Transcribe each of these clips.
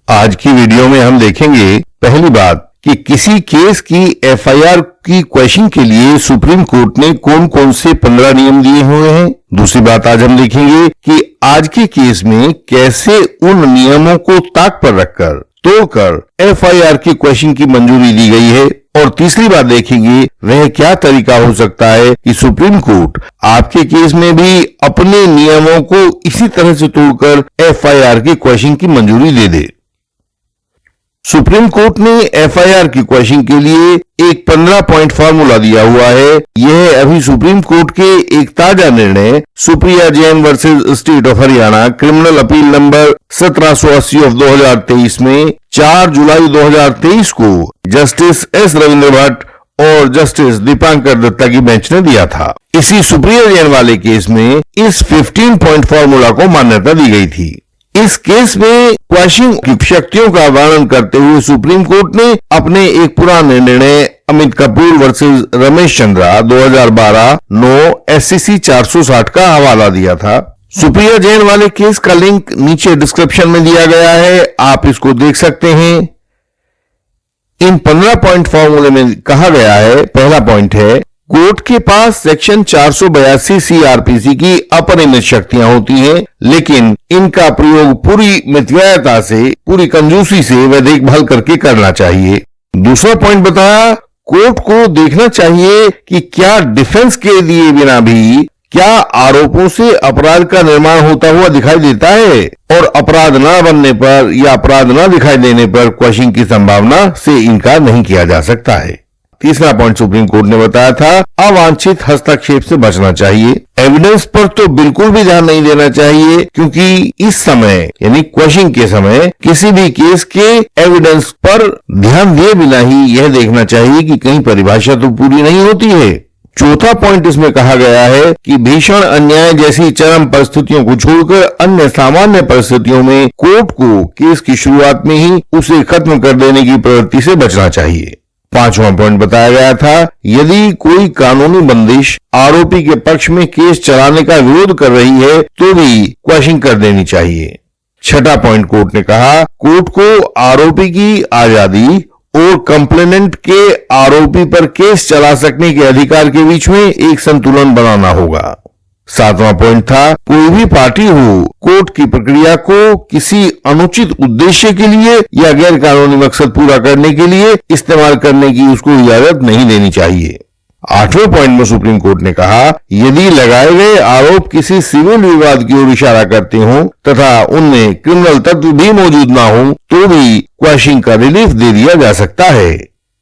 आज की वीडियो में हम देखेंगे पहली बात कि किसी केस की एफआईआर की क्वेश्चन के लिए सुप्रीम कोर्ट ने कौन कौन से 15 नियम दिए हुए हैं। दूसरी बात आज हम देखेंगे कि आज के केस में कैसे उन नियमों को ताक पर रखकर तोड़कर एफआईआर की क्वेश्चन की मंजूरी दी गई है। और तीसरी बात देखेंगे वह क्या तरीका हो सकता है कि सुप्रीम कोर्ट आपके केस में भी अपने नियमों को इसी तरह से तोड़कर एफआईआर की क्वेश्चन की मंजूरी दे दे। सुप्रीम कोर्ट ने एफआईआर की क्वेश्चन के लिए एक 15 पॉइंट फार्मूला दिया हुआ है। यह अभी सुप्रीम कोर्ट के एक ताजा निर्णय Supriya Jain versus state of Haryana criminal appeal number 1780 of 2023 में 4 जुलाई 2023 को जस्टिस एस रविंद्र भट्ट और जस्टिस दीपांकर दत्ता की बेंच ने दिया था। इसी सुप्रिया जैन वाले केस में इस 15 पॉइंट फार्मूला को मान्यता दी गई थी। इस केस में क्वेश्चन की शक्तियों का वर्णन करते हुए सुप्रीम कोर्ट ने अपने एक पुराने निर्णय अमित कपूर वर्सेस रमेश चंद्रा 2012 9 SCC 460 का हवाला दिया था। सुप्रिया जैन वाले केस का लिंक नीचे डिस्क्रिप्शन में दिया गया है, आप इसको देख सकते हैं। इन 15 पॉइंट फॉर्मूले में कहा गया है, पहला पॉइंट है कोर्ट के पास सेक्शन 482 CRPC की अपरिमित शक्तियां होती हैं, लेकिन इनका प्रयोग पूरी मितव्ययता से, पूरी कंजूसी से व देखभाल करके करना चाहिए। दूसरा पॉइंट बताया कोर्ट को देखना चाहिए कि क्या डिफेंस के दिए बिना भी क्या आरोपों से अपराध का निर्माण होता हुआ दिखाई देता है, और अपराध न बनने पर या अपराध न दिखाई देने पर क्वेश्चन की संभावना से इनकार नहीं किया जा सकता है। तीसरा पॉइंट सुप्रीम कोर्ट ने बताया था अवांछित हस्तक्षेप से बचना चाहिए। एविडेंस पर तो बिल्कुल भी ध्यान नहीं देना चाहिए, क्योंकि इस समय यानी क्वेश्चन के समय किसी भी केस के एविडेंस पर ध्यान दिए बिना ही यह देखना चाहिए कि कहीं परिभाषा तो पूरी नहीं होती है। चौथा पॉइंट इसमें कहा गया है कि भीषण अन्याय जैसी चरम परिस्थितियों को छोड़कर अन्य सामान्य परिस्थितियों में कोर्ट को केस की शुरुआत में ही उसे खत्म कर देने की प्रवृत्ति से बचना चाहिए। पांचवा पॉइंट बताया गया था यदि कोई कानूनी बंदिश आरोपी के पक्ष में केस चलाने का विरोध कर रही है तो भी क्वेश्चन कर देनी चाहिए। छठा पॉइंट कोर्ट ने कहा कोर्ट को आरोपी की आजादी और कंप्लेनेंट के आरोपी पर केस चला सकने के अधिकार के बीच में एक संतुलन बनाना होगा। सातवां पॉइंट था कोई भी पार्टी हो कोर्ट की प्रक्रिया को किसी अनुचित उद्देश्य के लिए या गैर कानूनी मकसद पूरा करने के लिए इस्तेमाल करने की उसको इजाजत नहीं देनी चाहिए। आठवें पॉइंट में सुप्रीम कोर्ट ने कहा यदि लगाए गए आरोप किसी सिविल विवाद की ओर इशारा करते हों तथा उनमें क्रिमिनल तत्व भी मौजूद ना हो तो भी क्वेश्चन का रिलीफ दे दिया जा सकता है।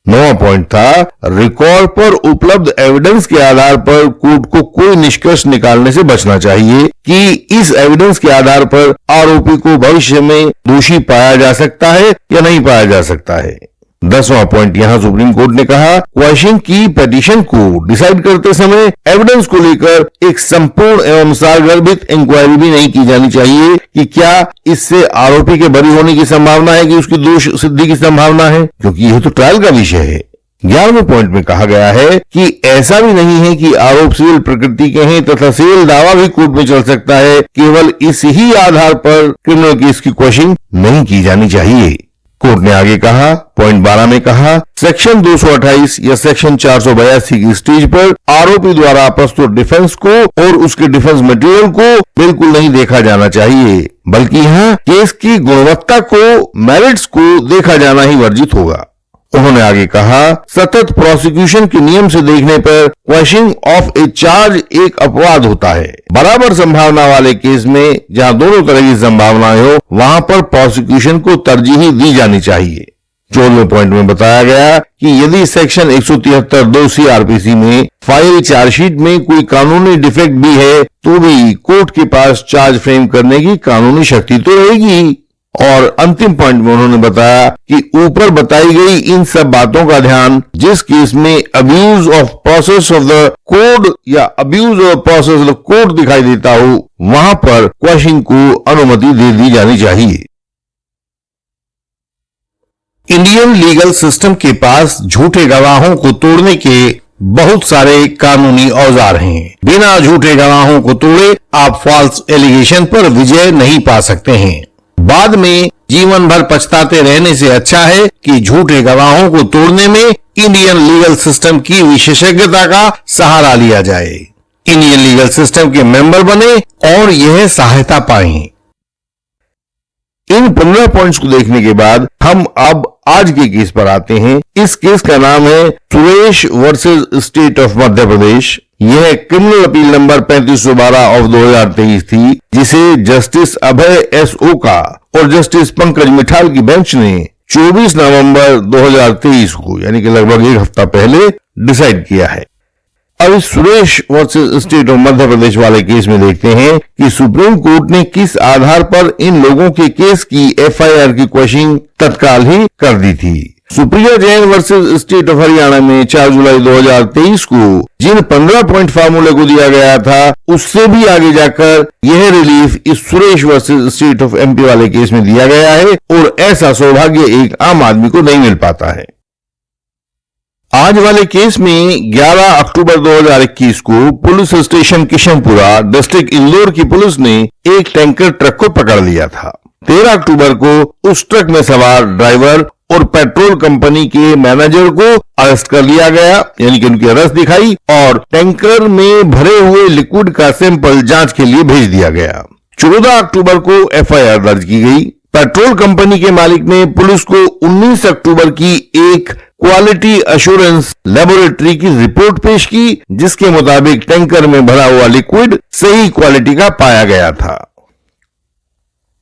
नौवां पॉइंट था रिकॉर्ड पर उपलब्ध एविडेंस के आधार पर कोर्ट को कोई निष्कर्ष निकालने से बचना चाहिए कि इस एविडेंस के आधार पर आरोपी को भविष्य में दोषी पाया जा सकता है या नहीं पाया जा सकता है। 10वां पॉइंट यहाँ सुप्रीम कोर्ट ने कहा क्वेश्चन की पिटीशन को डिसाइड करते समय एविडेंस को लेकर एक संपूर्ण एवं सारगर्भित इंक्वायरी भी नहीं की जानी चाहिए कि क्या इससे आरोपी के बरी होने की संभावना है कि उसकी दोष सिद्धि की संभावना है, क्योंकि यह तो ट्रायल का विषय है। 11वें पॉइंट में कहा गया है कि ऐसा भी नहीं है कि आरोप सिविल प्रकृति के हैं तथा सिविल दावा भी कोर्ट में चल सकता है, केवल इस ही आधार पर क्रिमिनल केस की क्वेश्चन नहीं की जानी चाहिए। कोर्ट ने आगे कहा पॉइंट 12 में कहा सेक्शन 228 या सेक्शन 482 की स्टेज पर आरोपी द्वारा प्रस्तुत डिफेंस को और उसके डिफेंस मटेरियल को बिल्कुल नहीं देखा जाना चाहिए, बल्कि यहाँ केस की गुणवत्ता को, मेरिट्स को देखा जाना ही वर्जित होगा। उन्होंने आगे कहा सतत प्रोसिक्यूशन के नियम से देखने पर क्वेश्चन ऑफ ए चार्ज एक अपवाद होता है। बराबर संभावना वाले केस में जहां दोनों तरह की संभावनाएं हो वहां पर प्रोसिक्यूशन को तरजीह दी जानी चाहिए। 14वें पॉइंट में बताया गया कि यदि सेक्शन 173(2) CRPC में फाइल चार्जशीट में कोई कानूनी डिफेक्ट भी है तो भी कोर्ट के पास चार्ज फ्रेम करने की कानूनी शक्ति तो रहेगी। और अंतिम पॉइंट में उन्होंने बताया कि ऊपर बताई गई इन सब बातों का ध्यान जिस केस में abuse of process of the code या abuse of process of the court दिखाई देता हो वहां पर क्वेश्चन को अनुमति दे दी जानी चाहिए। इंडियन लीगल सिस्टम के पास झूठे गवाहों को तोड़ने के बहुत सारे कानूनी औजार हैं। बिना झूठे गवाहों को तोड़े आप फॉल्स एलिगेशन पर विजय नहीं पा सकते हैं। बाद में जीवन भर पछताते रहने से अच्छा है कि झूठे गवाहों को तोड़ने में इंडियन लीगल सिस्टम की विशेषज्ञता का सहारा लिया जाए। इंडियन लीगल सिस्टम के मेंबर बने और यह सहायता पाएं। इन 15 पॉइंट्स को देखने के बाद हम अब आज के केस पर आते हैं। इस केस का नाम है Suresh versus state of Madhya Pradesh. यह क्रिमिनल अपील नंबर 3512 ऑफ 2023 थी, जिसे जस्टिस अभय एस ओका और जस्टिस पंकज मिठाल की बेंच ने 24 नवंबर 2023 को, यानी कि लगभग एक हफ्ता पहले डिसाइड किया है। अब इस Suresh versus state of Madhya Pradesh वाले केस में देखते हैं कि सुप्रीम कोर्ट ने किस आधार पर इन लोगों के केस की एफआईआर की क्वेश्चनिंग तत्काल ही कर दी थी। Supriya Jain versus state of Haryana में 4 जुलाई 2023 को जिन 15 पॉइंट फार्मूले को दिया गया था, उससे भी आगे जाकर यह रिलीफ इस Suresh versus state of MP वाले केस में दिया गया है और ऐसा सौभाग्य एक आम आदमी को नहीं मिल पाता है। आज वाले केस में 11 अक्टूबर 2021 को police station Kishanpura, district Indore की पुलिस ने एक टैंकर ट्रक को पकड़ लिया था। 13 अक्टूबर को उस ट्रक में सवार ड्राइवर और पेट्रोल कंपनी के मैनेजर को अरेस्ट कर लिया गया, यानी कि उनकी अरेस्ट दिखाई और टैंकर में भरे हुए लिक्विड का सैंपल जांच के लिए भेज दिया गया। 14 अक्टूबर को एफआईआर दर्ज की गई। पेट्रोल कंपनी के मालिक ने पुलिस को 19 अक्टूबर की एक क्वालिटी अश्योरेंस लेबोरेटरी की रिपोर्ट पेश की, जिसके मुताबिक टैंकर में भरा हुआ लिक्विड सही क्वालिटी का पाया गया था।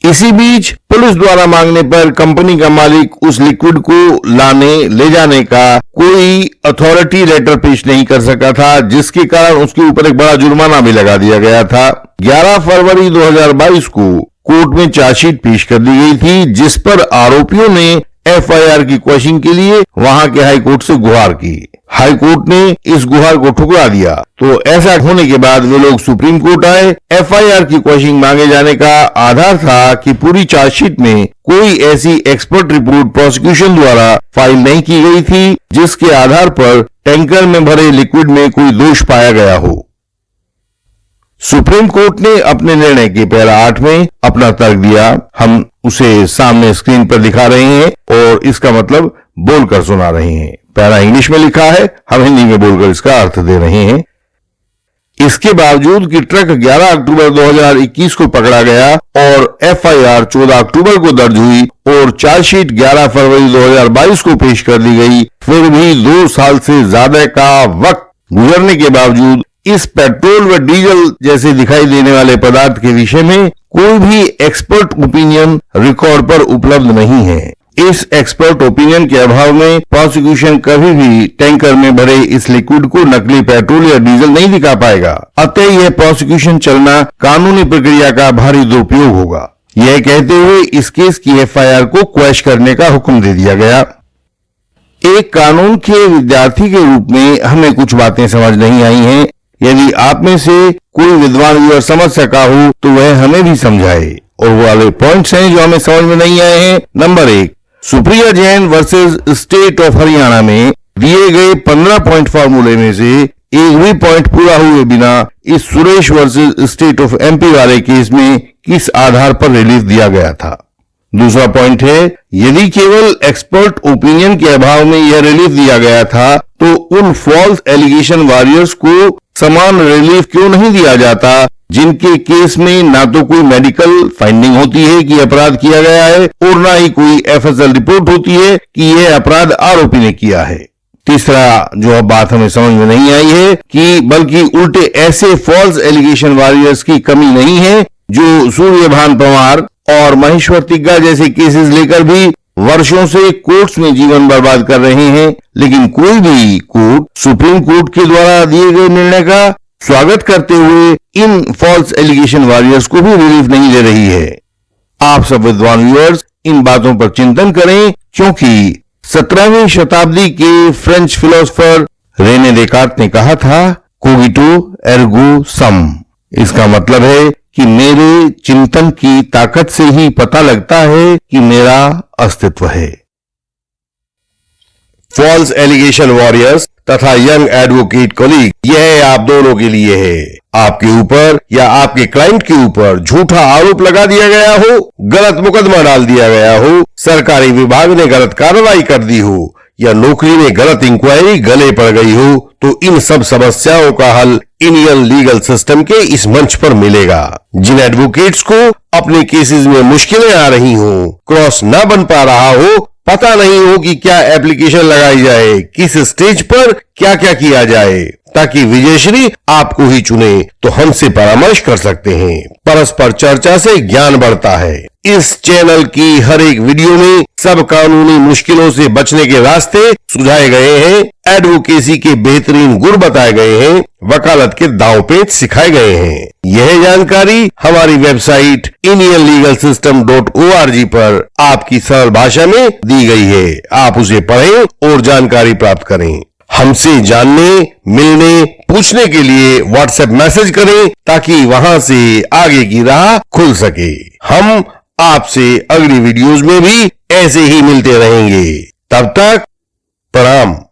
इसी बीच पुलिस द्वारा मांगने पर कंपनी का मालिक उस लिक्विड को ले जाने का कोई अथॉरिटी लेटर पेश नहीं कर सका था, जिसके कारण उसके ऊपर एक बड़ा जुर्माना भी लगा दिया गया था। 11 फरवरी 2022 को कोर्ट में चार्जशीट पेश कर दी गई थी, जिस पर आरोपियों ने एफआईआर की क्वेश्चनिंग के लिए वहां के हाई कोर्ट से गुहार की। हाई कोर्ट ने इस गुहार को ठुकरा दिया, तो ऐसा होने के बाद वे लोग सुप्रीम कोर्ट आए। एफआईआर की क्वेश्चनिंग मांगे जाने का आधार था कि पूरी चार्जशीट में कोई ऐसी एक्सपर्ट रिपोर्ट प्रोसिक्यूशन द्वारा फाइल नहीं की गई थी, जिसके आधार पर टैंकर में भरे लिक्विड में कोई दोष पाया गया हो। सुप्रीम कोर्ट ने अपने निर्णय के पैरा 8 में अपना तर्क दिया। हम उसे सामने स्क्रीन पर दिखा रहे हैं और इसका मतलब बोलकर सुना रहे हैं। पैरा इंग्लिश में लिखा है, हम हिंदी में बोलकर इसका अर्थ दे रहे हैं। इसके बावजूद कि ट्रक 11 अक्टूबर 2021 को पकड़ा गया और एफआईआर 14 अक्टूबर को दर्ज हुई और चार्जशीट 11 फरवरी 2022 को पेश कर दी गई, फिर भी 2 साल से ज्यादा का वक्त गुजरने के बावजूद इस पेट्रोल व डीजल जैसे दिखाई देने वाले पदार्थ के विषय में कोई भी एक्सपर्ट ओपिनियन रिकॉर्ड पर उपलब्ध नहीं है। इस एक्सपर्ट ओपिनियन के अभाव में प्रोसिक्यूशन कभी भी टैंकर में भरे इस लिक्विड को नकली पेट्रोल या डीजल नहीं दिखा पाएगा। अतः यह प्रोसिक्यूशन चलना कानूनी प्रक्रिया का भारी दुरुपयोग होगा। यह कहते हुए इस केस की एफआईआर को क्वैश करने का हुक्म दे दिया गया। एक कानून के विद्यार्थी के रूप में हमें कुछ बातें समझ नहीं आई हैं। यदि आप में से कोई विद्वान व्यूअर समझ सका हो तो वह हमें भी समझाए। और वो वाले पॉइंट्स हैं जो हमें समझ में नहीं आए हैं। Number 1, Supriya Jain versus state of Haryana में दिए गए 15 पॉइंट फार्मूले में से एक भी पॉइंट पूरा हुए बिना इस Suresh versus state of MP वाले केस में किस आधार पर रिलीफ दिया गया था। दूसरा पॉइंट है, यदि केवल एक्सपर्ट ओपिनियन के अभाव में यह रिलीफ दिया गया था तो उन फॉल्स एलिगेशन वॉरियर्स को समान रिलीफ क्यों नहीं दिया जाता, जिनके केस में ना तो कोई मेडिकल फाइंडिंग होती है कि अपराध किया गया है और ना ही कोई एफएसएल रिपोर्ट होती है कि यह अपराध आरोपी ने किया है। तीसरा जो बात हमें समझ में नहीं आई है कि बल्कि उल्टे ऐसे फॉल्स एलिगेशन वॉरियर्स की कमी नहीं है जो सूर्यभान पवार और महेश्वर तिग्गा जैसे केसेस लेकर भी वर्षों से कोर्ट्स में जीवन बर्बाद कर रहे हैं, लेकिन कोई भी कोर्ट सुप्रीम कोर्ट के द्वारा दिए गए निर्णय का स्वागत करते हुए इन फॉल्स एलिगेशन वॉरियर्स को भी रिलीफ नहीं दे रही है। आप सब विद्वान व्यूअर्स इन बातों पर चिंतन करें, क्योंकि 17वीं शताब्दी के फ्रेंच फिलोसोफर रेने देकार्त ने कहा था, कोगिटो एर्गो सम। इसका मतलब है कि मेरे चिंतन की ताकत से ही पता लगता है कि मेरा अस्तित्व है। फॉल्स एलिगेशन वॉरियर्स तथा यंग एडवोकेट कॉलीग, यह आप दोनों के लिए है। आपके ऊपर या आपके क्लाइंट के ऊपर झूठा आरोप लगा दिया गया हो, गलत मुकदमा डाल दिया गया हो, सरकारी विभाग ने गलत कार्रवाई कर दी हो या नौकरी में गलत इंक्वायरी गले पड़ गई हो, तो इन सब समस्याओं का हल इंडियन लीगल सिस्टम के इस मंच पर मिलेगा। जिन एडवोकेट्स को अपने केसेस में मुश्किलें आ रही हो, क्रॉस न बन पा रहा हो, पता नहीं हो कि क्या एप्लीकेशन लगाई जाए, किस स्टेज पर क्या क्या किया जाए, ताकि विजयश्री आपको ही चुने, तो हमसे परामर्श कर सकते हैं। परस्पर चर्चा से ज्ञान बढ़ता है। इस चैनल की हर एक वीडियो में सब कानूनी मुश्किलों से बचने के रास्ते सुझाए गए हैं, एडवोकेसी के बेहतरीन गुर बताए गए हैं, वकालत के दांवपेच सिखाए गए हैं। यह जानकारी हमारी वेबसाइट indianlegalsystem.org पर आपकी सरल भाषा में दी गई है। आप उसे पढ़ें और जानकारी प्राप्त करें। हमसे जानने, मिलने, पूछने के लिए व्हाट्सएप मैसेज करें, ताकि वहां से आगे की राह खुल सके। हम आपसे अगली वीडियोस में भी ऐसे ही मिलते रहेंगे। तब तक प्रणाम।